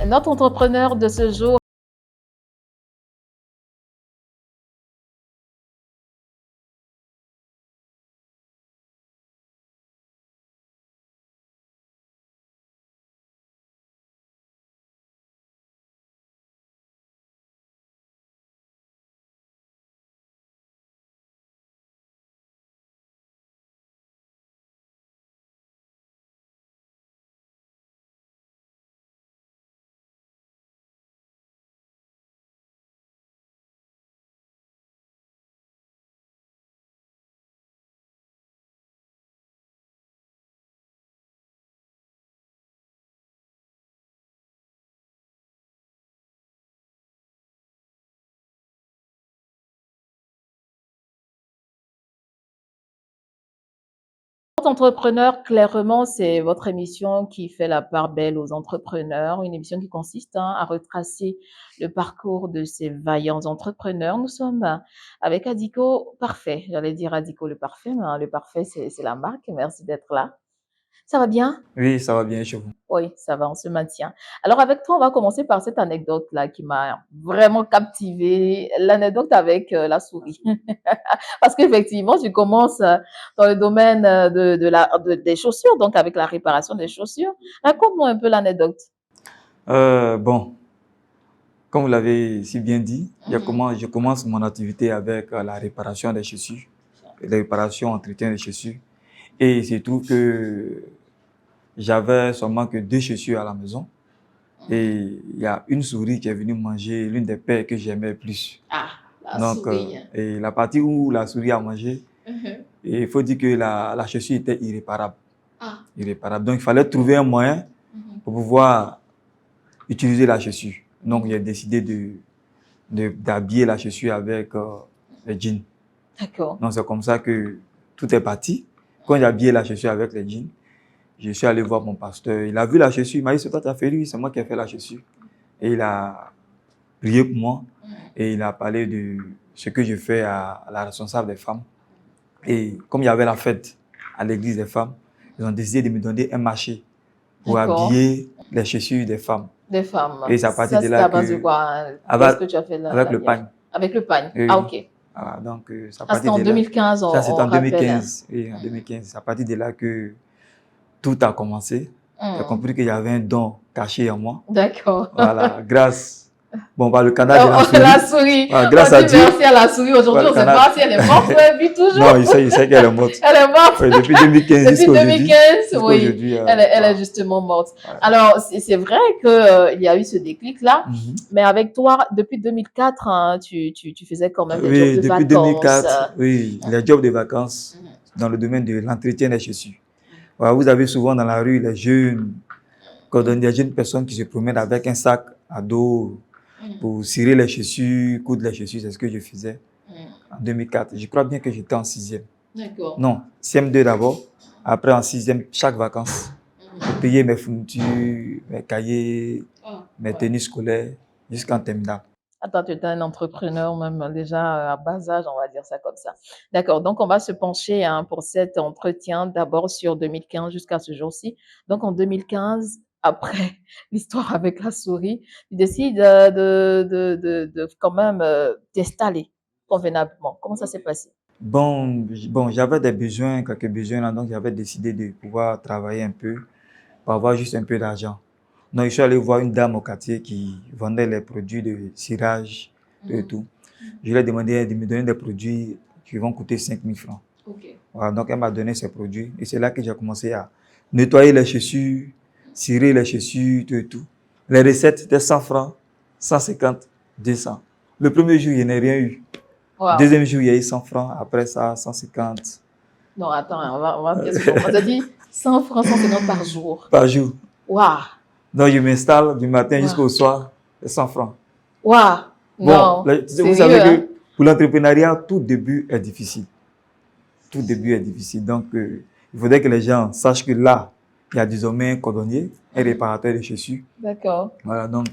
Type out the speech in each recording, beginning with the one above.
Notre entrepreneur de ce jour Entrepreneur, clairement, c'est votre émission qui fait la part belle aux entrepreneurs, une émission qui consiste à retracer le parcours de ces vaillants entrepreneurs. Nous sommes avec Adiko Parfait. J'allais dire Adiko le Parfait, mais le Parfait, c'est la marque. Merci d'être là. Ça va bien? Oui, ça va bien chez vous. Oui, ça va, on se maintient. Alors avec toi, on va commencer par cette anecdote-là qui m'a vraiment captivée, l'anecdote avec la souris. Parce qu'effectivement, tu commences dans le domaine des chaussures, donc avec la réparation des chaussures. Raconte-moi un peu l'anecdote. Bon, comme vous l'avez si bien dit, je commence mon activité avec la réparation des chaussures, la réparation, entretien des chaussures. Et il se trouve que j'avais seulement que 2 chaussures à la maison. Et il y a une souris qui est venue manger l'une des paires que j'aimais plus. Ah, la Donc, souris. et la partie où la souris a mangé, et il faut dire que la chaussure était irréparable. Ah. Irréparable. Donc, il fallait trouver un moyen pour pouvoir utiliser la chaussure. Donc, j'ai décidé d'habiller la chaussure avec les jeans. D'accord. Donc, c'est comme ça que tout est parti. Quand j'ai habillé la chaussure avec les jeans, je suis allé voir mon pasteur. Il a vu la chaussure, il m'a dit, c'est toi qui as fait, lui, c'est moi qui ai fait la chaussure. Et il a prié pour moi et il a parlé de ce que je fais à la responsable des femmes. Et comme il y avait la fête à l'église des femmes, ils ont décidé de me donner un marché pour habiller les chaussures des femmes. Des femmes. Et c'est à partir de là à base de quoi? Qu'est-ce que tu as fait là? Avec le pagne. Avec le pagne. Oui. Ah, ok. Voilà, donc, ça c'était en 2015, ça, c'est on en rappelle. 2015. Oui, en 2015. C'est à partir de là que tout a commencé. J'ai compris qu'il y avait un don caché en moi. D'accord. Voilà, grâce par le canal de la souris. La souris. Voilà, grâce à Dieu. Merci à la souris. Aujourd'hui, on ne sait pas si elle est morte depuis toujours. Non, il sait qu'elle est morte. Elle est morte. Oui, depuis 2015 jusqu'à aujourd'hui. Depuis 2015, oui. Elle est justement morte. Voilà. Alors, c'est vrai qu'il y a eu ce déclic-là, mais avec toi, depuis 2004, hein, tu faisais quand même des jobs de vacances. Oui, depuis 2004, oui, les jobs de vacances dans le domaine de l'entretien des chaussures. Voilà, vous avez souvent dans la rue les jeunes personnes qui se promènent avec un sac à dos pour cirer les chaussures, coudre les chaussures. C'est ce que je faisais en 2004. Je crois bien que j'étais en 6e. D'accord. Non, CM2 d'abord. Après en 6e, chaque vacances. Pour payer mes fournitures, mes cahiers, mes tenues scolaires, jusqu'en terminale. Attends, tu étais un entrepreneur même déjà à bas âge, on va dire ça comme ça. D'accord, donc on va se pencher pour cet entretien d'abord sur 2015 jusqu'à ce jour-ci. Donc en 2015, après l'histoire avec la souris, tu décides de quand même t'installer convenablement. Comment ça s'est passé? Bon, j'avais quelques besoins là, donc j'avais décidé de pouvoir travailler un peu pour avoir juste un peu d'argent. Donc, je suis allé voir une dame au quartier qui vendait les produits de cirage et tout. Je lui ai demandé de me donner des produits qui vont coûter 5 000 francs. Okay. Voilà, donc, elle m'a donné ces produits. Et c'est là que j'ai commencé à nettoyer les chaussures, cirer les chaussures, tout et tout. Les recettes, c'était 100 francs, 150, 200. Le premier jour, je n'ai rien eu. Wow. Deuxième jour, il y a eu 100 francs. Après ça, 150. Non, attends, on va on t'a dit 100 francs, 150 par jour. Par jour. Waouh. Donc, je m'installe du matin jusqu'au soir, 100 francs. Waouh. Bon, vous savez que pour l'entrepreneuriat, tout début est difficile. Tout début est difficile. Donc, il faudrait que les gens sachent que là, il y a désormais un cordonnier, un réparateur de chaussures. D'accord. Voilà, donc,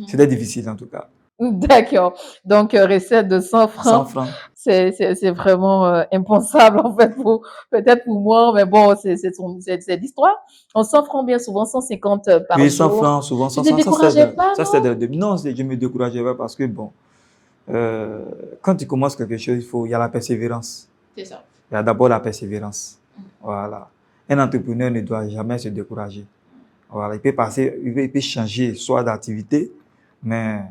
c'était difficile en tout cas. D'accord. Donc, recette de 100 100 francs, francs. c'est vraiment, impensable en fait pour peut-être pour moi, mais bon, c'est l'histoire. En 100 francs, bien souvent 150 par Oui, 100 jour. francs, souvent Tu 100, te 100, décourageais pas, ça non? c'était de, non, je me décourageais pas parce que bon, quand tu commences quelque chose, il y a la persévérance. C'est ça. Il y a d'abord la persévérance. Voilà. Un entrepreneur ne doit jamais se décourager. Voilà. Il peut changer soit d'activité, mais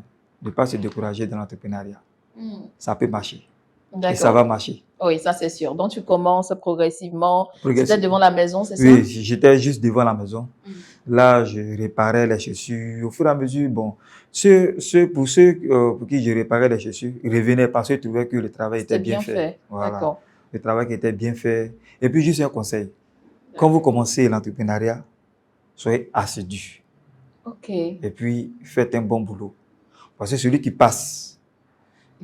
ne pas se décourager dans l'entrepreneuriat. Mmh. Ça peut marcher. Et ça D'accord. va marcher. Oui, ça c'est sûr. Donc tu commences progressivement. C'était Progresse- devant la maison, c'est ça? Oui, j'étais juste devant la maison. Là, je réparais les chaussures. Au fur et à mesure, bon, pour ceux pour qui je réparais les chaussures, ils revenaient parce qu'ils trouvaient que le travail était C'était bien bien fait. fait. Voilà. D'accord. Le travail qui était bien fait. Et puis, juste un conseil. Quand vous D'accord. commencez l'entrepreneuriat, soyez assidu. OK. Et puis, faites un bon boulot. Parce que celui qui passe,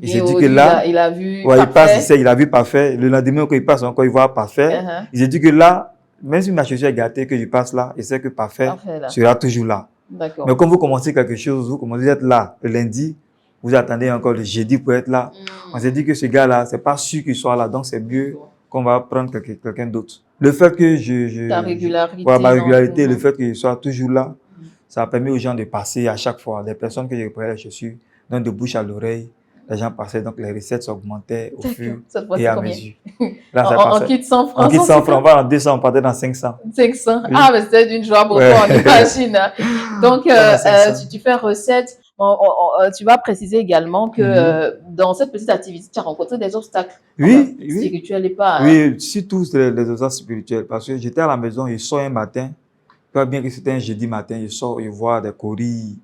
il se Bien dit que au-dessus, là, il a vu ouais, il passe, parfait. il a vu parfait. Le lendemain, quand il passe encore, il voit parfait. Uh-huh. Il se dit que là, même si ma chaussure est gâtée, que je passe là, il sait que parfait Parfait là. sera toujours là. Mais D'accord. quand vous commencez quelque chose, vous commencez à être là le lundi, vous attendez encore le jeudi pour être là. On s'est dit que ce gars-là, c'est pas sûr qu'il soit là, donc c'est mieux qu'on va prendre quelqu'un d'autre. Le fait que Ta voilà, ma régularité dans... régularité, le fait que je sois toujours là, ça a permis aux gens de passer à chaque fois. Les personnes que je reprenais les chaussures, donc de bouche à l'oreille, les gens passaient, donc les recettes s'augmentaient au D'accord. fur Cette et fois-c'est à combien? mesure. Là, ça En passait. kit 100 On francs, quitte 100 francs, on 150? va en 200, on partait dans 500. 500. Ah, Oui. mais c'était une joie pour Ouais. toi, on imagine. Donc, On a 500. tu fais recette. Tu vas préciser également que dans cette petite activité, tu as rencontré des obstacles, enfin, Oui, oui. spirituels et pas. Hein. Oui, surtout les obstacles spirituels. Parce que j'étais à la maison, je sors un matin, pas bien que c'était un jeudi matin, je sors, je vois des courriers,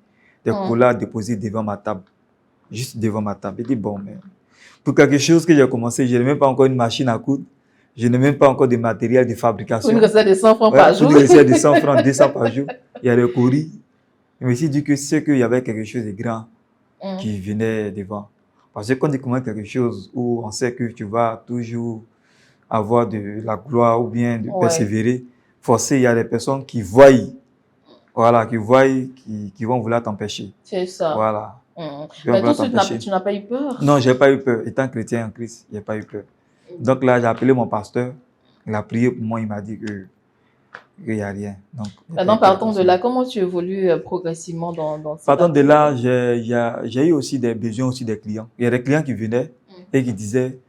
des colas déposés devant ma table. Juste devant ma table. Je dis, bon, mais pour quelque chose que j'ai commencé, je n'ai même pas encore une machine à coudre, je n'ai même pas encore de matériel de Pour une fabrication. recette de 100 francs Ouais, par pour jour. une recette de 100 francs, 200 par jour, il y a des courriers. Je me suis dit que c'est qu'il y avait quelque chose de grand qui venait devant. Parce que quand tu commences quelque chose où on sait que tu vas toujours avoir de la gloire ou bien de Ouais, persévérer, forcément, il y a des personnes qui voient, voilà, qui vont vouloir t'empêcher. c'est ça. Voilà, qui vont Mais tout vouloir de suite, t'empêcher. tu n'as pas eu peur. Non, j'ai pas eu peur. Étant chrétien en Christ, j'ai pas eu peur. Donc là, j'ai appelé mon pasteur, il a prié pour moi, il m'a dit que qu'il n'y a rien. Donc, j'ai pas Maintenant, eu peur partons pour de ça. là. Comment tu évolues progressivement dans cette Partant de activité? là, j'ai eu aussi des besoins aussi des clients. Il y a des clients qui venaient et qui disaient,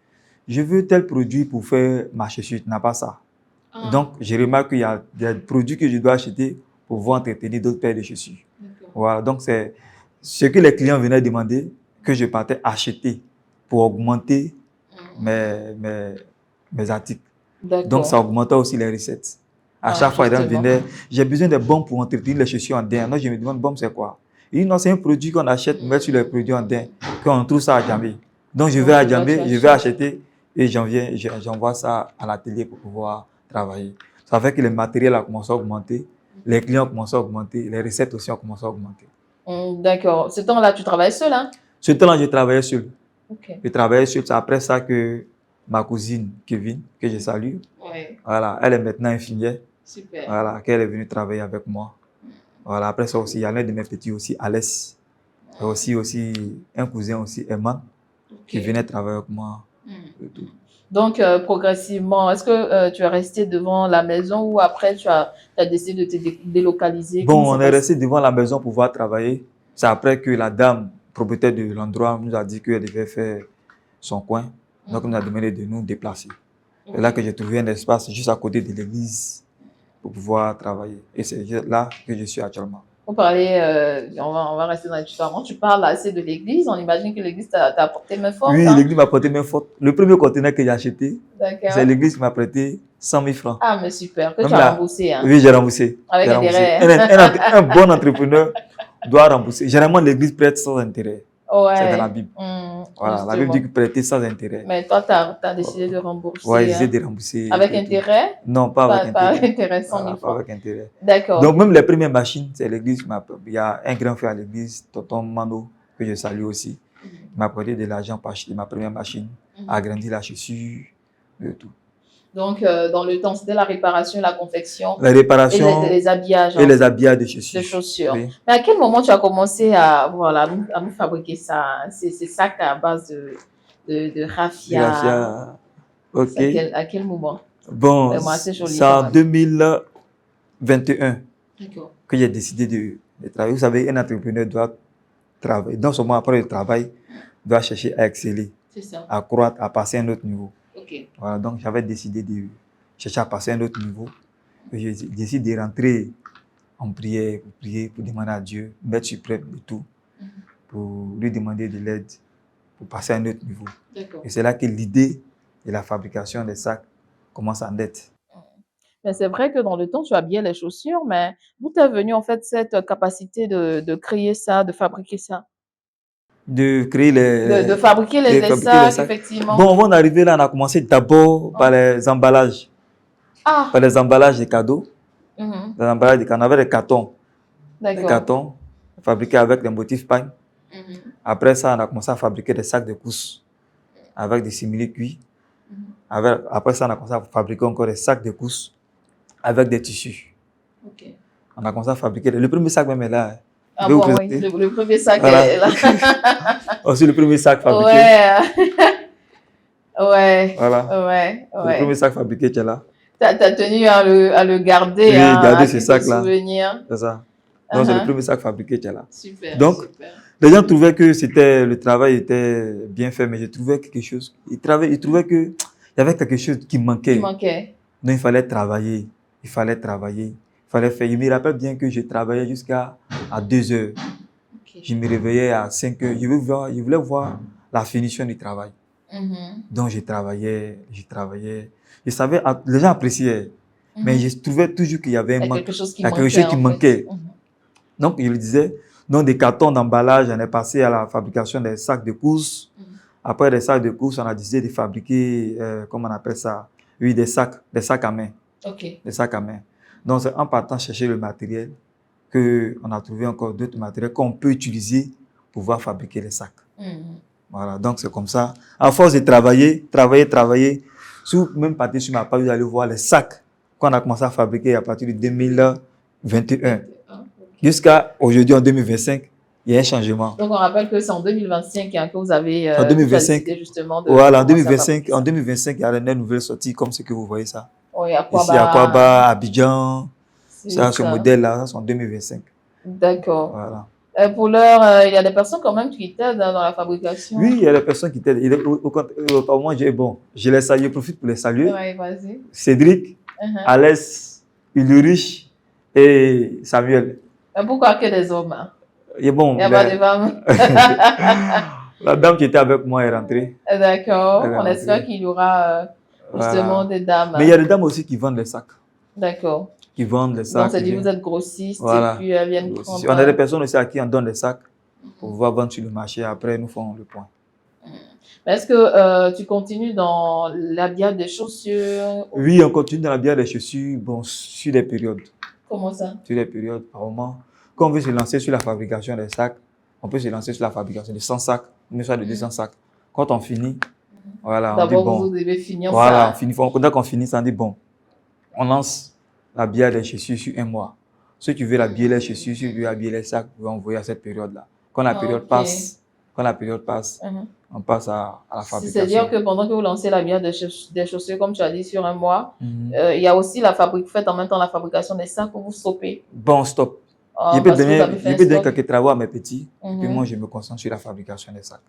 je veux tel produit pour faire ma chaussure, tu n'as pas ça. Ah, Donc, je remarque qu'il y a des produits que je dois acheter pour pouvoir entretenir d'autres paires de chaussures. d'accord. Voilà, donc c'est ce que les clients venaient demander que je partais acheter pour augmenter mes articles. Donc, ça D'accord. augmentait aussi les recettes. À Ah, chaque fois, les gens justement. venaient, j'ai besoin de bombes pour entretenir les chaussures en daim. Non, je me demande, bombe, c'est quoi? Il dit, non, c'est un produit qu'on achète pour mettre sur les produits en daim, qu'on trouve ça à Djamé. Donc, je vais Donc, à c'est toi, tu Djamé, je vais achètes. acheter et j'envoie ça à l'atelier pour pouvoir travailler. Ça fait que le matériel a commencé à augmenter, les clients ont commencé à augmenter, les recettes aussi ont commencé à augmenter. D'accord. Ce temps-là, tu travailles seul, hein? Ce temps-là, je travaillais seul. Ok. Je travaillais seul. C'est après ça que ma cousine, Kevin, que je salue, Ouais, voilà, elle est maintenant infirmière. super. Voilà, qu'elle est venue travailler avec moi. Voilà, après ça aussi, il y a l'un de mes petits aussi, Alès. Et aussi un cousin aussi, Emma, qui Ok. venait travailler avec moi. Et tout. Donc, progressivement, est-ce que tu es resté devant la maison ou après tu as décidé de te délocaliser? Comment Bon, c'est on est passé? resté devant la maison pour pouvoir travailler. C'est après que la dame, propriétaire de l'endroit, nous a dit qu'elle devait faire son coin. Donc, elle nous a demandé de nous déplacer. C'est là que j'ai trouvé un espace juste à côté de l'église pour pouvoir travailler. Et c'est là que je suis actuellement. On parlait, on va rester dans les tutoiements. Tu parles assez de l'église. On imagine que l'église t'a apporté main forte, Oui, hein? l'église m'a prêté main forte. Le premier conteneur que j'ai acheté, c'est D'accord. l'église qui m'a prêté 100 000 francs. Ah, mais super, que tu Même as là, remboursé, hein? oui, j'ai remboursé. Avec J'ai remboursé. intérêt. Un bon entrepreneur doit rembourser. Généralement, l'église prête sans intérêt. C'est dans la Ouais, Bible. Voilà, la Bible dit que justement. prêter sans intérêt. Mais toi, tu as décidé de Ouais, rembourser, j'essaie hein? de rembourser Avec et tout. intérêt? Non, pas avec Pas avec intérêt. intérêt, 100 Voilà, 000 pas francs. avec intérêt. D'accord. Donc, même les premières machines, c'est l'église qui m'a. Il y a un grand frère à l'église, Tonton Mano, que je salue aussi. Il m'a prêté de l'argent pour acheter ma première machine, agrandir la chaussure et tout. Donc, dans le temps, c'était la réparation, la confection La et réparation les habillages et hein, les habillages de de chaussures. chaussures. Oui. Mais à quel moment tu as commencé à, voilà, à nous fabriquer ça, ces sacs à base de De raffia? raffia. OK. À quel moment? Bon, Vraiment assez joli c'est quand en même. 2021 D'accord. que j'ai décidé de travailler. Vous savez, un entrepreneur doit travailler. Non seulement après le travail, doit chercher à exceller, C'est ça. à croître, à passer à un autre niveau. OK. Voilà, donc j'avais décidé de chercher à passer à un autre niveau. Et j'ai décidé de rentrer en prière, pour demander à Dieu, mettre suprême et tout, pour lui demander de l'aide, pour passer à un autre niveau. D'accord. Et c'est là que l'idée de la fabrication des sacs commence à naître. Mais c'est vrai que dans le temps, tu habillais les chaussures, mais d'où est venue en fait cette capacité de créer ça, de fabriquer ça? De créer De fabriquer de les fabriquer les sacs, sacs. effectivement. Bon, avant d'arriver là, on a commencé d'abord par Hein. les emballages. Par Ah! les emballages de cadeaux. Mhm. Les emballages de cadeaux. On avait des cartons. Des D'accord. cartons fabriqués avec des motifs pagne. Mhm. Après ça, on a commencé à fabriquer des sacs de course avec des simili-cuits. Mhm. Après ça, on a commencé à fabriquer encore des sacs de course avec des tissus. OK. On a commencé à fabriquer. Le premier sac même est là. Je Ah vais vous bon, oui, présenter. le premier sac Voilà. est là. Aussi le premier sac fabriqué. Ouais, ouais, Voilà. ouais, C'est le premier ouais. sac fabriqué qui est là. T'as tenu à le garder, Oui, hein, regardez à ce quelques sac-là. souvenirs. C'est ça. Donc, c'est le Uh-huh. premier sac fabriqué qui est là. Super, Donc, super. les gens trouvaient que le travail était bien fait, mais je trouvais quelque chose. Ils trouvaient que il y avait quelque chose qui Qui manquait. manquait. Donc, il fallait travailler. Il fallait travailler. Il fallait faire. Je me rappelle bien que je travaillais jusqu'à 2 heures. OK. Je me réveillais à 5 heures. Je voulais voir la finition du travail. Mhm. Donc, je travaillais, je travaillais. Je savais, les gens appréciaient. Mais Mhm. je trouvais toujours qu'il y avait un Il y a manque. quelque chose qui Il y a quelque manquait chose qui en fait. manquait. Mhm. Donc, il disait, dans des cartons d'emballage, on est passé à la fabrication des sacs de course. Mhm. Après les sacs de course, on a décidé de fabriquer, comment on appelle ça? Oui, des sacs à main. OK. Des sacs à main. Donc, c'est en partant chercher le matériel qu'on a trouvé encore d'autres matériels qu'on peut utiliser pour pouvoir fabriquer les sacs. Mhm. Voilà, donc c'est comme ça. À force de travailler, sous même partir sur ma page, vous allez voir les sacs qu'on a commencé à fabriquer à partir de 2021. OK. Jusqu'à aujourd'hui, en 2025, il y a un changement. Donc, on rappelle que c'est en 2025 hein, que En que tu as 2025, décidé justement de voilà, commencer à fabriquer en ça. 2025, il y a des nouvelles sorties comme ce que vous voyez ça. Oui, à quoi Ici, à bas, Aquaba, Abidjan, c'est ça, ce ça. modèle-là, ça, c'est en 2025. D'accord. Voilà. Pour l'heure, il y a des personnes quand même qui t'aident hein, dans la fabrication. Oui, il y a des personnes qui t'aident. Moi, je les salue, je profite pour les saluer. Oui, vas-y. Cédric, Uh-huh. Alès, Ulrich et Samuel. Pourquoi que des hommes? Hein? Et bon, Il n'y a pas de femmes. la dame qui était avec moi est rentrée. D'accord. Elle est On espère rentrée. qu'il y aura justement Voilà. des dames. Mais il y a des dames aussi qui vendent les sacs. D'accord. Qui vendent les Donc, sacs. c'est Qui dit vous viennent. êtes grossiste et Voilà. puis elles viennent On prendre. a des personnes aussi à qui on donne des sacs pour pouvoir vendre sur le marché. Après, nous faisons le point. Mais est-ce que tu continues dans l'habillage des chaussures? Oui, on continue dans la bière des chaussures, bon, sur des périodes. Comment ça? Sur des périodes, par moment. Quand on veut se lancer sur la fabrication des sacs, on peut se lancer sur la fabrication de 100 sacs, même soit de 200 sacs. Quand on finit, voilà, on dit D'abord, vous bon. devez finir Voilà, ça. dès qu'on finit, ça, on dit bon. On lance la bière des chaussures sur un mois. Si tu veux habiller les chaussures, si tu veux habiller les sacs, vous envoyer à cette période-là. Quand la période Ok. passe, Mhm. on passe à la C'est-à-dire fabrication. que pendant que vous lancez l'habillage des chaussures, comme tu as dit, sur un mois, Mhm. il y a aussi vous faites en même temps la fabrication des sacs où vous stoppez. Bon, stop. Ah, parce que vous avez fait Je un peux donner stop. quelques travaux à mes petits, et puis Mhm. moi, je me concentre sur la fabrication des sacs.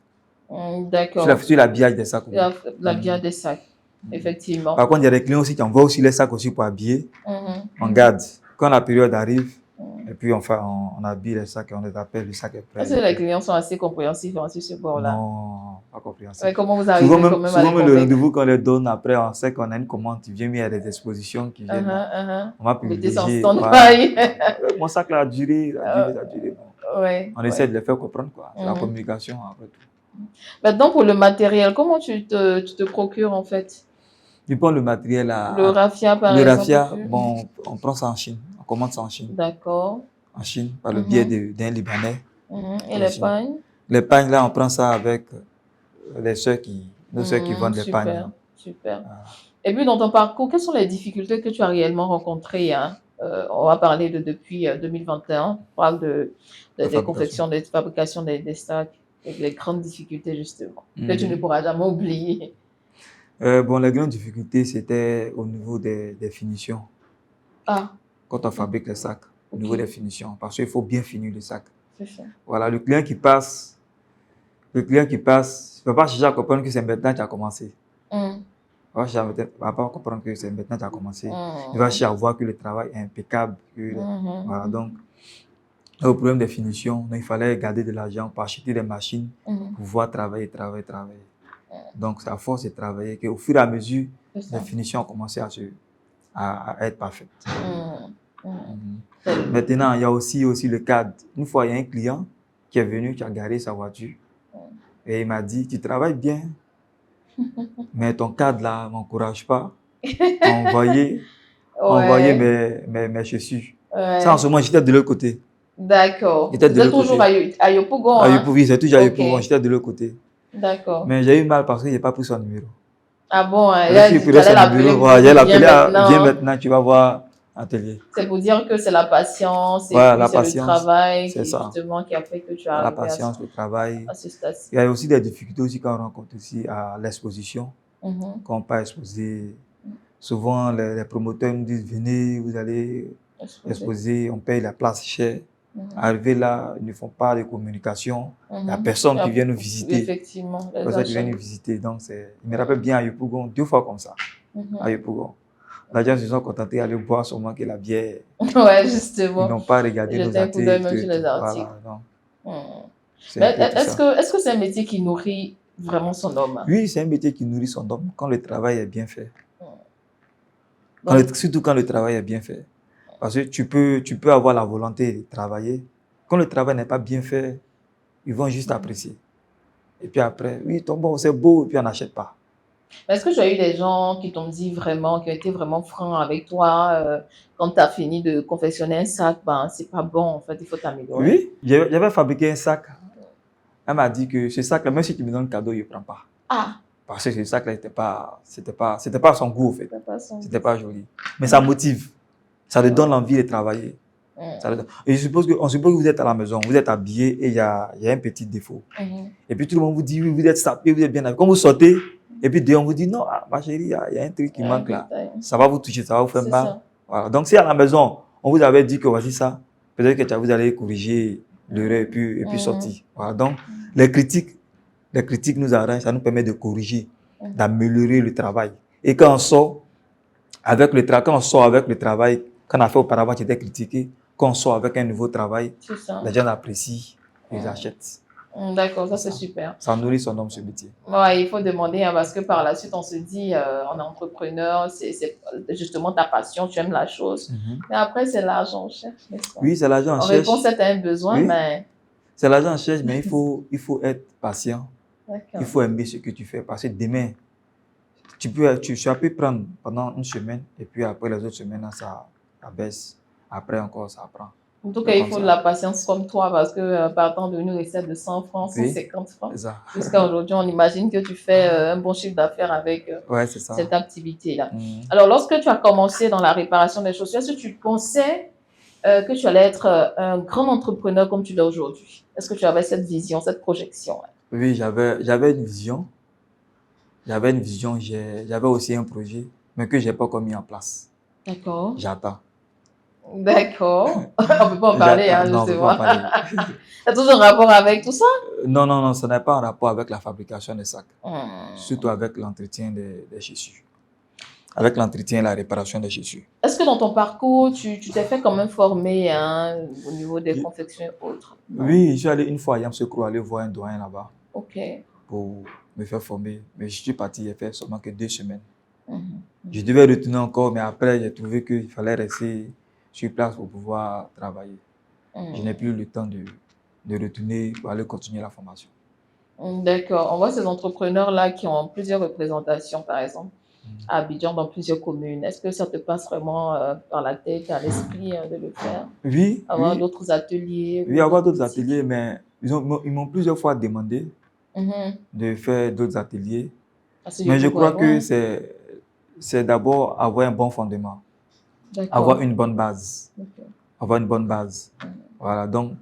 D'accord. Sur l'habillage des sacs. Oui. L'habillage des sacs, effectivement. Par contre, il y a des clients aussi qui envoient aussi les sacs aussi pour habiller. Mhm. On garde. Quand la période arrive, et puis on habille les sacs et on les appelle, le sac est prêt. Est-ce que les clients sont assez compréhensifs hein, sur ce bord-là? Non, pas compréhensible. Ouais, comment vous arrivez quand même à les Souvent même le convaincre? rendez-vous qu'on les donne, après, on sait qu'on a une commande qui vient, mais il y a des expositions qui viennent. On va Vous mettez ça en privilégier. stand-by. Mon sac là a duré, a duré. Ouais, On essaie de les faire comprendre, quoi. C'est la Mhm. communication après tout. Maintenant, pour le matériel, comment tu te procures en fait? Du coup, le matériel, Le raffia, par le exemple. raffia, bon, on prend ça en Chine. On commande ça en Chine. D'accord. En Chine, par le biais d'un Libanais. Et les pagnes? Les pagnes, là, on prend ça avec nos sœurs qui vendent les pagnes. Super, super. Et puis dans ton parcours, quelles sont les difficultés que tu as réellement rencontrées, hein? On va parler de depuis, 2021, on parle La des fabrication. confections, des fabrications des sacs et les grandes difficultés justement, que tu ne Mhm. pourras jamais oublier. Bon, les grandes difficultés, c'était au niveau des finitions. Ah, Quand on fabrique les sacs, au niveau des OK, finitions, parce qu'il faut bien finir le sac. c'est ça. Voilà, le client qui passe, ne va pas chercher à comprendre que c'est maintenant que tu as commencé. Mmh. Il va pas comprendre que c'est maintenant que tu as commencé. Il va Mmh. chercher à voir que le travail est impeccable. Mmh Voilà, mh. donc, au problème des finitions, donc, il fallait garder de l'argent pour acheter des machines Mmh. pour pouvoir travailler, travailler, travailler. Mmh. Donc, c'est à force de travailler qu'au fur et à mesure, C'est les ça. finitions ont commencé à être parfaites. Mmh. Mmh. Mhm. C'est Maintenant, il y a aussi le cadre. Une fois, il y a un client qui est venu, qui a garé sa voiture mmh. et il m'a dit, tu travailles bien, mais ton cadre là ne m'encourage pas à envoyer Ouais, mes chaussures. Ça, en ce ouais. moment, j'étais de l'autre côté. D'accord. J'étais de C'était l'autre toujours côté. À Yopougon, À hein? Yopougon, c'est toujours à OK, Yopougon, j'étais de l'autre côté. d'accord. Mais j'ai eu mal parce que je n'ai pas pris son numéro. Ah bon, hein, il Parce que a si je dit tu prenais allais son l'appeler numéro, pour lui voilà, j'ai dire: «Viens l'appelé à viens maintenant». maintenant, tu vas voir atelier. C'est pour dire que c'est la patience et Voilà, puis la c'est le patience, travail c'est qui ça. justement qui a fait que tu es La arrivé patience, le travail. à ce stade-ci. Il y a aussi des difficultés aussi qu'on rencontre aussi à l'exposition. Mmh. Quand on part exposer, Mmh. souvent les promoteurs nous disent venez, vous allez Exposé. exposer, on paye la place chère. Mmh. Arrivé là, ils ne font pas de communication. Il n'y a Mmh. personne Ah, qui vient nous visiter. effectivement, les Personne qui vient achats. nous visiter. Donc, il me rappelle Mmh. bien à Yopougon, 2 fois comme ça, à Mmh. Yopougon. Les gens OK. se sont contentés d'aller boire seulement que la bière. Ouais, Ils justement. n'ont pas regardé nos Jeter un coup d'œil articles même et sur tout. les articles. Voilà, donc Mmh. c'est Mais un peu tout ça. est-ce que c'est un métier qui nourrit vraiment son homme? Oui, c'est un métier qui nourrit son homme quand le travail est bien fait. Mmh. Donc Surtout quand le travail est bien fait. Parce que tu peux avoir la volonté de travailler. Quand le travail n'est pas bien fait, ils vont juste mmh. apprécier. Et puis après, oui, ton bon, c'est beau, et puis on n'achète pas. Mais est-ce que tu as eu des gens qui t'ont dit vraiment, qui ont été vraiment francs avec toi, quand tu as fini de confectionner un sac, ben, c'est pas bon, en fait, il faut t'améliorer? Oui, j'avais fabriqué un sac. Elle m'a dit que ce sac-là, même si tu me donnes le cadeau, je ne prends pas. Ah! Parce que ce sac-là, c'était pas son goût, en fait. C'est pas son C'était goût. pas joli. Mais ça Mmh. motive. Ça te donne l'envie de travailler. Mmh. Et on suppose que vous êtes à la maison, vous êtes habillé et il y a un petit défaut. Mmh. Et puis tout le monde vous dit, oui, vous êtes sapé, vous êtes bien habillé. Quand vous sortez, et puis dehors, on vous dit, non, ah, ma chérie, il y a un truc qui Un manque là. détail. Ça va vous toucher, ça va vous faire C'est mal. ça. Voilà. Donc si à la maison, on vous avait dit que voici ça, peut-être que vous allez corriger l'erreur et puis Mmh. sortir. Voilà. Donc les critiques, les critiques nous arrangent, ça nous permet de corriger, Mmh. d'améliorer le travail. Et quand on sort quand on sort avec le travail, qu'on a fait auparavant, qui était critiqué, quand on sort avec un nouveau travail, C'est ça. les gens apprécient, ils Mmh. achètent. D'accord, C'est ça, c'est ça. super. Ça nourrit son homme, ce métier. Ouais, il faut demander, hein, parce que par la suite, on se dit, on est entrepreneur, c'est justement ta passion, tu aimes la chose. Mhm. Mais après, c'est l'argent, on cherche, n'est-ce pas? Oui, c'est l'argent en On répond cherche. certes à un besoin, Oui, mais c'est l'argent en cherche, mais il faut être patient. Il d'accord. faut aimer ce que tu fais. Parce que demain, tu pu prendre pendant une semaine, et puis après les autres semaines, là, ça baisse. Après encore, ça prend. En tout cas, C'est il comme faut de ça. la patience comme toi, parce que partant d'une recette de 100 francs, Oui, 150 francs, c'est ça. jusqu'à aujourd'hui, on imagine que tu fais un bon chiffre d'affaires avec Ouais, c'est cette ça. activité-là. Mhm. Alors, lorsque tu as commencé dans la réparation des chaussures, est-ce que tu pensais que tu allais être un grand entrepreneur comme tu l'es aujourd'hui? Est-ce que tu avais cette vision, cette projection? Oui, j'avais une vision. J'avais une vision, j'avais aussi un projet, mais que je n'ai pas encore mis en place. D'accord. J'attends. D'accord. On ne peut pas en parler, J'attends. hein, Non, on ne peut pas en justement. parler. Tu as toujours un rapport avec tout ça? Non, non, non, ça n'a pas un rapport avec la fabrication des sacs, surtout Hmm. avec l'entretien des chaussures, avec l'entretien et la réparation des chaussures. Est-ce que dans ton parcours, tu t'es fait quand même former, hein, au niveau des Je- confections et autres? Non? oui, je suis allé une fois à Yamsoukro aller voir un doyen là-bas OK. pour me faire former, mais je suis parti, j'ai fait seulement que 2 semaines. Mhm. Je devais retourner encore, mais après, j'ai trouvé qu'il fallait rester sur place pour pouvoir travailler. Je n'ai Mhm. plus le temps de retourner pour aller continuer la formation. D'accord. On voit ces entrepreneurs-là qui ont plusieurs représentations, par exemple, Mm. à Abidjan, dans plusieurs communes. Est-ce que ça te passe vraiment par la tête, à l'esprit de le faire? Oui, Avoir oui, d'autres ateliers oui, ou avoir d'autres d'autres boutiques? ateliers, mais ils m'ont plusieurs fois demandé Mhm. de faire d'autres ateliers. Parce que Mais je Yopougon est crois que loin. c'est d'abord avoir un bon fondement, avoir D'accord. une bonne base. Ok. Avoir une bonne base. Voilà, donc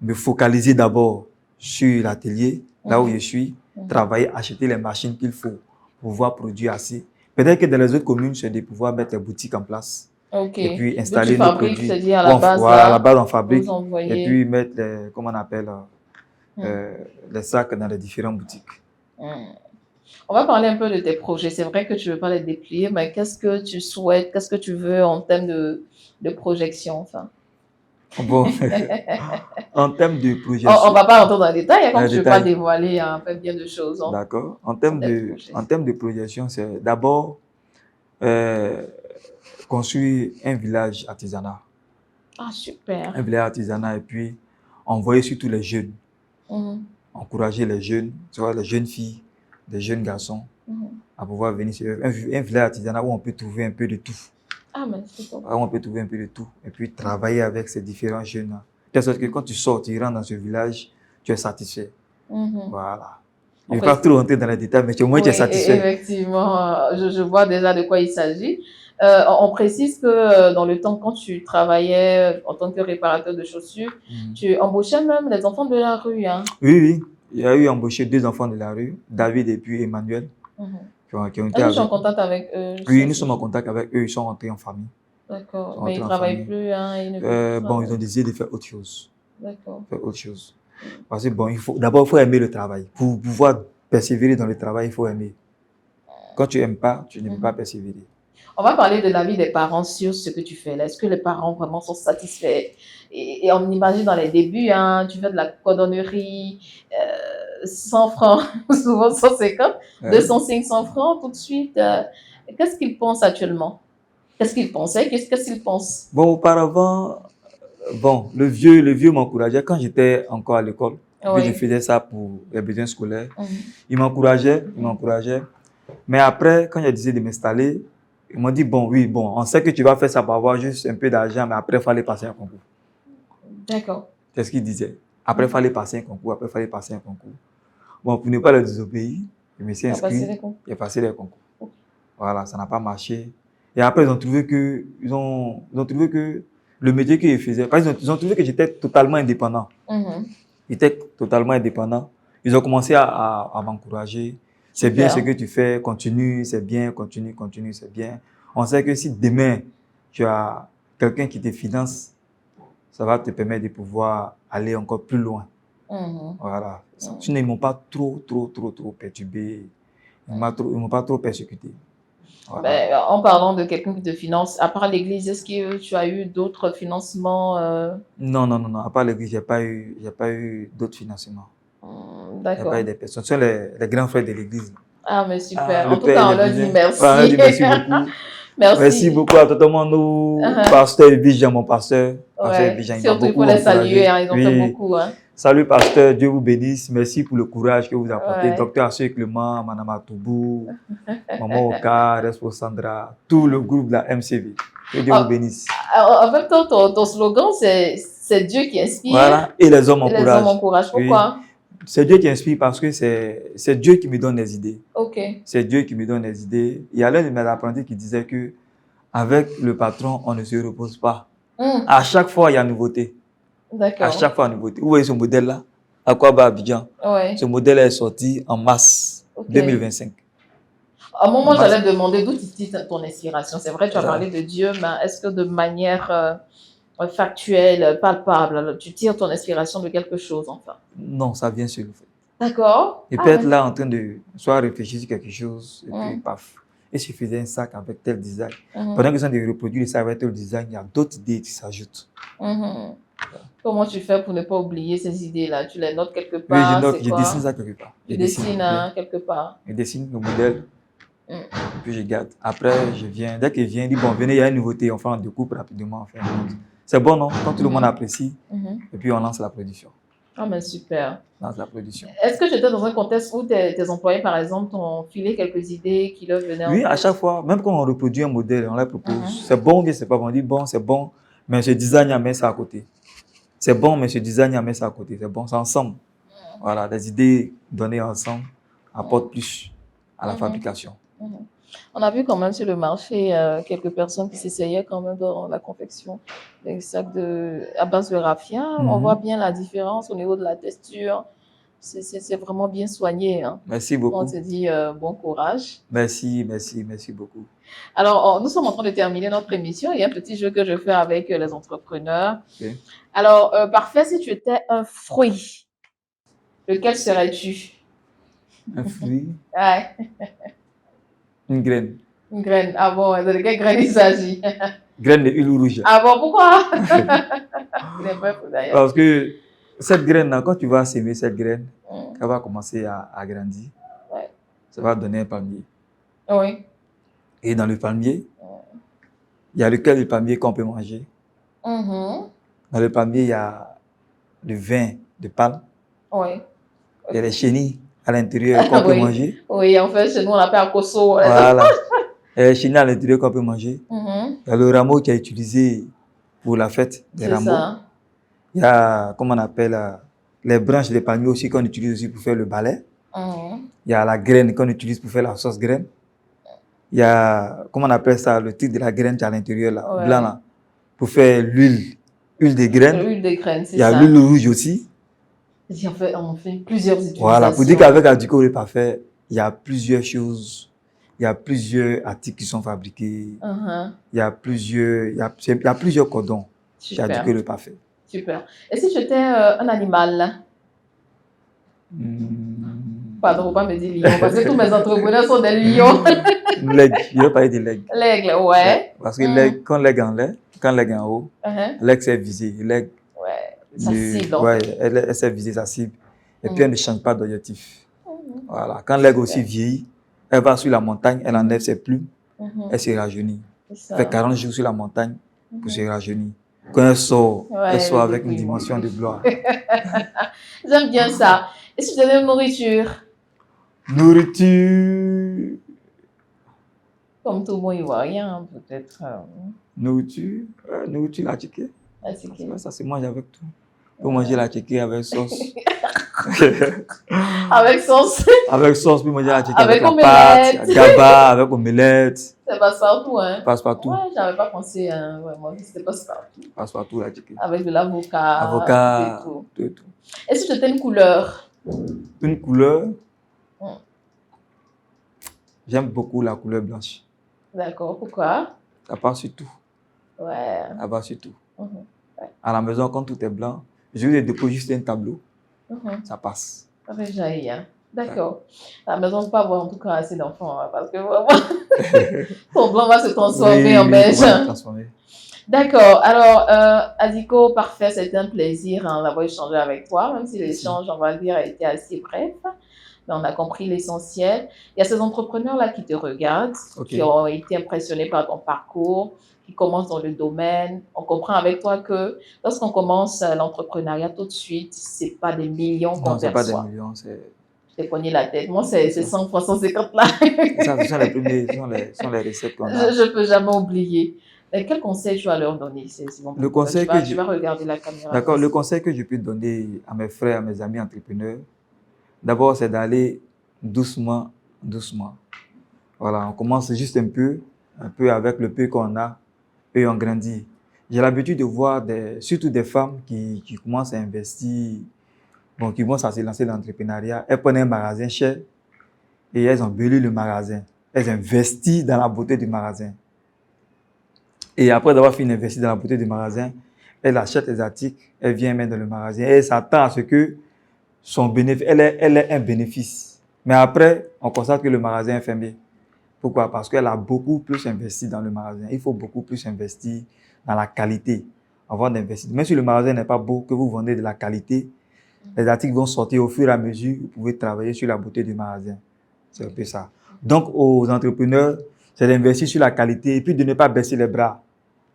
me focaliser d'abord sur l'atelier, là où je suis, travailler, acheter les machines qu'il faut pour pouvoir produire assez. Peut-être que dans les autres communes, c'est de pouvoir mettre les boutiques en place Ok. et puis D'où tu installer nos fabriques, produits. c'est-à-dire à la base Voilà, à la là, base, on vous fabrique et envoyez. puis mettre les, comment on appelle, Hmm. les sacs dans les différentes boutiques. Hmm. On va parler un peu de tes projets. C'est vrai que tu ne veux pas les déplier, mais qu'est-ce que tu souhaites, qu'est-ce que tu veux en termes de projection, enfin? Bon, en termes de On projection, va pas rentrer dans les détails, hein, comme les tu ne veux pas détails, dévoiler un peu bien de choses hein, d'accord. sur tes projets. En termes de projection, c'est d'abord euh, construire un village artisanal. Ah, super. Un village artisanal et puis envoyer surtout les jeunes, Mhm, encourager les jeunes, tu vois, les jeunes filles, les jeunes garçons mhm. à pouvoir venir sur un village artisanal où on peut trouver un peu de tout. Ah, mais c'est top. Où on peut trouver un peu de tout et puis travailler avec ces différents jeunes. De telle sorte que quand tu sors, tu rentres dans ce village, tu es satisfait. Mhm. Voilà. Je On ne vais pas précise. trop rentrer dans les détails, mais au moins tu Oui, es satisfait. effectivement, je vois déjà de quoi il s'agit. On précise que dans le temps, quand tu travaillais en tant que réparateur de chaussures, Mm. tu embauchais même les enfants de la rue, hein. Oui, oui. Il y a eu embauché 2 enfants de la rue, David et puis Emmanuel, Mhm. qui ont été Est-ce que je suis en avec nous. contact avec eux? Oui, nous sommes en contact avec eux, ils sont rentrés en famille. Ils D'accord. sont Mais ils rentrés ne en travaillent famille. plus, hein, ils ne veulent plus Bon, ils ont travailler. décidé de faire autre chose. D'accord. Faire autre chose. Parce que bon, d'abord, il faut aimer le travail. Pour pouvoir persévérer dans le travail, il faut aimer. Quand tu n'aimes pas, tu ne peux pas Mhm. persévérer. On va parler de l'avis des parents sur ce que tu fais là. Est-ce que les parents vraiment sont satisfaits? Et on imagine dans les débuts, hein, tu fais de la cordonnerie, 100 francs, souvent 150, Ouais. 200, 500 francs tout de suite. Qu'est-ce qu'ils pensent actuellement? Qu'est-ce qu'ils pensaient? Qu'est-ce qu'ils pensent? Bon, auparavant, bon, le vieux m'encourageait quand j'étais encore à l'école. Et puis je Oui. faisais ça pour les besoins scolaires. Mhm. Il m'encourageait, il m'encourageait. Mais après, quand j'ai décidé de m'installer, ils m'ont dit, bon, oui, bon, on sait que tu vas faire ça pour avoir juste un peu d'argent, mais après, il fallait passer un concours. D'accord. C'est ce qu'ils disaient. Après, il fallait passer un concours, après, il fallait passer un concours. Bon, pour ne pas le désobéir, je me suis Tu as passé inscrit, les concours. j'ai passé les concours. Voilà, ça n'a pas marché. Et après, ils ont trouvé que le métier qu'ils faisaient, parce qu'ils ont trouvé que j'étais totalement indépendant. Mhm. J'étais totalement indépendant. Ils ont commencé à m'encourager. C'est bien ce Super. que tu fais, continue, c'est bien, continue, continue, c'est bien. On sait que si demain, tu as quelqu'un qui te finance, ça va te permettre de pouvoir aller encore plus loin. Mhm. Voilà. Mhm. Sinon, ils ne m'ont pas trop perturbé. Ils ne m'ont pas trop persécuté. Voilà. Ben, en parlant de quelqu'un qui te finance, à part l'église, est-ce que tu as eu d'autres financements? Non, non, non, non. À part l'église, j'ai pas eu d'autres financements. Il n'y a pas eu D'accord. des personnes. Ce sont les grands frères de l'église. Ah, mais Ah, super. En le tout père, cas, il on est leur dit venu. Voilà, on merci. dit merci beaucoup. Merci Merci. beaucoup à totalement nos Uh-huh. pasteurs Bijan, mon pasteur. Pasteur Ouais. Bijan, il m'a Surtout, il faut beaucoup les saluer, encouragé. hein, ils ont fait Oui. beaucoup, hein. Salut, pasteur. Dieu vous bénisse. Merci pour le courage que vous apportez. Ouais. Docteur Assou Clément, Manama Toubou, Maman Oka, Respo Sandra, tout le groupe de la MCV. Que Dieu vous En, bénisse. en même temps, ton slogan, c'est Dieu qui inspire Voilà. Et les hommes et les hommes encouragent. encouragent. Oui. Pourquoi? C'est Dieu qui inspire parce que c'est Dieu qui me donne des idées. Ok. C'est Dieu qui me donne des idées. Il y a l'un de mes apprentis qui disait que avec le patron, on ne se repose pas. À chaque fois, il y a une nouveauté. À D'accord. chaque fois, une nouveauté. Vous voyez ce modèle-là? Aquaba Abidjan. Ce Ouais. modèle est sorti en mars Ok. 2025. À un En moment, mars. j'allais demander d'où tu tires ton inspiration. C'est vrai, tu as parlé de Dieu, mais est-ce que de manière factuelle, palpable, tu tires ton inspiration de quelque chose, enfin? Non, ça vient sur le fait. D'accord. Et Ah, peut être mais là en train de soit réfléchir sur quelque chose, et puis hum, paf. Et si je faisais un sac avec tel design. Pendant hum, que je suis en train de reproduire le sac avec tel design, il y a d'autres idées qui s'ajoutent. hum. Comment tu fais pour ne pas oublier ces idées-là? Tu les notes quelque Oui, je part, note, c'est je dessine quoi? ça quelque part. Je Tu dessine. dessines Oui. hein, quelque part. Je dessine le modèle. Hum. Et puis je garde. Après, je viens. Dès qu'il vient, il dit bon, venez, il y a une nouveauté. On fait un découpe rapidement. On fait un monte. C'est bon, non? Quand tout le monde apprécie. Et puis on lance la production. Ah, mais super. On lance la production. Est-ce que j'étais dans un contexte où tes employés, par exemple, t'ont filé quelques idées qui leur venaient en Oui, à tête? chaque fois, même quand on reproduit un modèle, on leur propose. C'est bon ou c'est pas bon? On dit bon, c'est bon, mais ce design, on met ça à côté. C'est bon, mais ce design, on met ça à côté. C'est bon, c'est ensemble. Voilà, les idées données ensemble apportent plus à la fabrication. On a vu quand même sur le marché quelques personnes qui s'essayaient quand même dans la confection des sacs à base de raffia. On voit bien la différence au niveau de la texture. C'est vraiment bien soigné, hein. Merci On te beaucoup. dit bon courage. Merci beaucoup. Alors, nous sommes en train de terminer notre émission. Il y a un petit jeu que je fais avec les entrepreneurs. Ok. Alors, parfait, si tu étais un fruit, lequel serais-tu? Un fruit, Ouais, une graine. une graine. Ah bon, de quelle graine il s'agit? Graine de huile rouge. Ah bon, pourquoi? Il n'est pas fruit d'ailleurs. Parce que cette graine-là, quand tu vas s'aimer cette graine, Mm. elle va commencer à grandir. Ouais. Ça va donner un palmier. Oui. Et dans le palmier, il y a lequel le palmier qu'on peut manger. Mhm. Dans le palmier, il y a le vin de palme. Oui. Il y a les chenilles à l'intérieur qu'on peut Oui. manger. Oui, en fait, chez nous, on l'appelle akoso. Voilà. Il y a les chenilles à l'intérieur qu'on peut manger. Mhm. Il y a le rameau qui est utilisé pour la fête des C'est rameaux. ça. Il y a, comment on appelle, les branches des palmiers aussi qu'on utilise aussi pour faire le balai. Mhm. Il y a la graine qu'on utilise pour faire la sauce graine. Il y a, comment on appelle ça, le truc de la graine qui est à l'intérieur, là, Ouais. blanc, là, pour faire l'huile de graine. L'huile de graine, c'est Il y a ça. l'huile rouge aussi. On fait plusieurs utilisations. Voilà, pour dire qu'avec Adico le parfait, il y a plusieurs choses, il y a plusieurs articles qui sont fabriqués, Mhm. il y a plusieurs cordons chez Super. Adico le parfait. Super. Et si tu étais un animal? Pardon, faut pas me dire lion, parce que tous mes entrepreneurs sont des lions. L'aigle, je vais parler de l'aigle. L'aigle, ouais. Parce que l'aigle, quand l'aigle en l'air, quand l'aigle est en haut, Mhm. l'aigle s'est visé. L'aigle, Ouais. Ça cible, en ouais, fait. elle s'est visée sa cible. Et puis elle ne change pas d'objectif. Mhm. Voilà. Quand l'aigle aussi vieillit, elle va sur la montagne, elle enlève ses plumes, Mhm. elle se rajeunit. C'est Elle fait ça. 40 jours sur la montagne pour se rajeunir. Quand elle sort, Ouais, elle sort le avec une dépouillement. dimension de gloire. J'aime bien ça. Et si tu étais une nourriture? Nourriture. Comme tout bon ivoirien, peut-être. Nourriture. Nourriture, la tchiké. Ah, c'est qui? Ça se mange avec tout. On peut manger la tchiké avec sauce. Avec sauce. Avec sauce, puis manger la tchiké Avec avec la pâte, omelette. gaba, avec omelette. Ça passe partout, hein? Passe partout. Ouais, j'avais pas pensé, hein. Ouais, moi, c'était passe partout. Passe partout la tchiké. Avec de l'avocat. Avocat, Et tout. tout et tout. Et si tu étais une couleur? Une couleur. Mm. J'aime beaucoup la couleur blanche. D'accord, pourquoi? Ça passe sur tout. Ouais. Ça passe sur tout. Mhm. Ouais. À la maison, quand tout est blanc, je vais déposer juste un tableau. Mhm. Ça passe. Ça fait jaillir, hein. D'accord. À la maison, on ne peut pas avoir en tout cas assez d'enfants, hein, parce que vraiment, ton blanc va se transformer en beige. on va le transformer. D'accord. Alors, Adiko, parfait, c'était un plaisir hein, d'avoir échangé avec toi, même si l'échange, on va dire, a été assez bref. Mais on a compris l'essentiel. Il y a ces entrepreneurs-là qui te regardent, qui ont été impressionnés par ton parcours, qui commencent dans le domaine. On comprend avec toi que lorsqu'on commence l'entrepreneuriat tout de suite, c'est pas des millions qu'on perçoit. Non, c'est pas des millions, c'est... Je t'ai cogné la tête. Moi, c'est 100 fois 150 là. Ça, ce sont les premiers, ce sont les recettes qu'on a. Je ne peux jamais oublier. Et quel conseil tu vas leur donner? Le conseil tu vas regarder la caméra. D'accord, le conseil que je peux donner à mes frères, à mes amis entrepreneurs, d'abord, c'est d'aller doucement, doucement. Voilà, on commence juste un peu avec le peu qu'on a, et on grandit. J'ai l'habitude de voir surtout des femmes qui commencent à investir, bon, qui vont se lancer dans l'entrepreneuriat. Elles prennent un magasin cher et elles embellissent le magasin. Elles investissent dans la beauté du magasin. Et après d'avoir fini d'investir dans la beauté du magasin, elle achète les articles, elle vient mettre dans le magasin et elle s'attend à ce que son bénéfice, elle ait un bénéfice. Mais après, on constate que le magasin est fermé. Pourquoi? Parce qu'elle a beaucoup plus investi dans le magasin. Il faut beaucoup plus investir dans la qualité avant d'investir. Même si le magasin n'est pas beau, que vous vendez de la qualité, les articles vont sortir au fur et à mesure. Vous pouvez travailler sur la beauté du magasin. C'est un peu ça. Donc, aux entrepreneurs, c'est d'investir sur la qualité et puis de ne pas baisser les bras.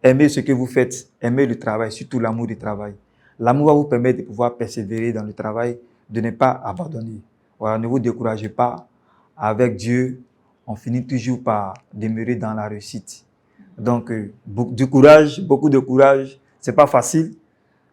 Aimez ce que vous faites, aimez le travail, surtout l'amour du travail. L'amour va vous permettre de pouvoir persévérer dans le travail, de ne pas abandonner. Voilà, ne vous découragez pas. Avec Dieu, on finit toujours par demeurer dans la réussite. Donc, beaucoup de courage. C'est pas facile,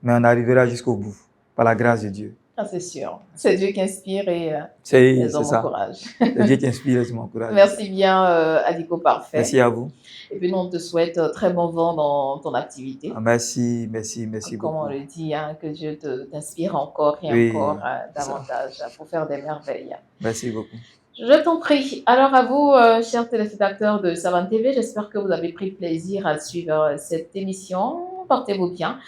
mais on arrivera jusqu'au bout, par la grâce de Dieu. Ah, c'est sûr. C'est Dieu qui inspire et les C'est hommes ça. encouragent. C'est Dieu qui inspire, les humains encouragent. Merci bien, Aliko Parfait. Merci à vous. Et puis nous, on te souhaite très bon vent dans ton activité. Ah, merci, merci, merci Comme on beaucoup. le dit, hein, que Dieu t'inspire encore et Oui, encore c'est ça. davantage pour faire des merveilles. Merci beaucoup. Je t'en prie. Alors à vous, chers téléspectateurs de Savane TV, j'espère que vous avez pris plaisir à suivre cette émission. Portez-vous bien.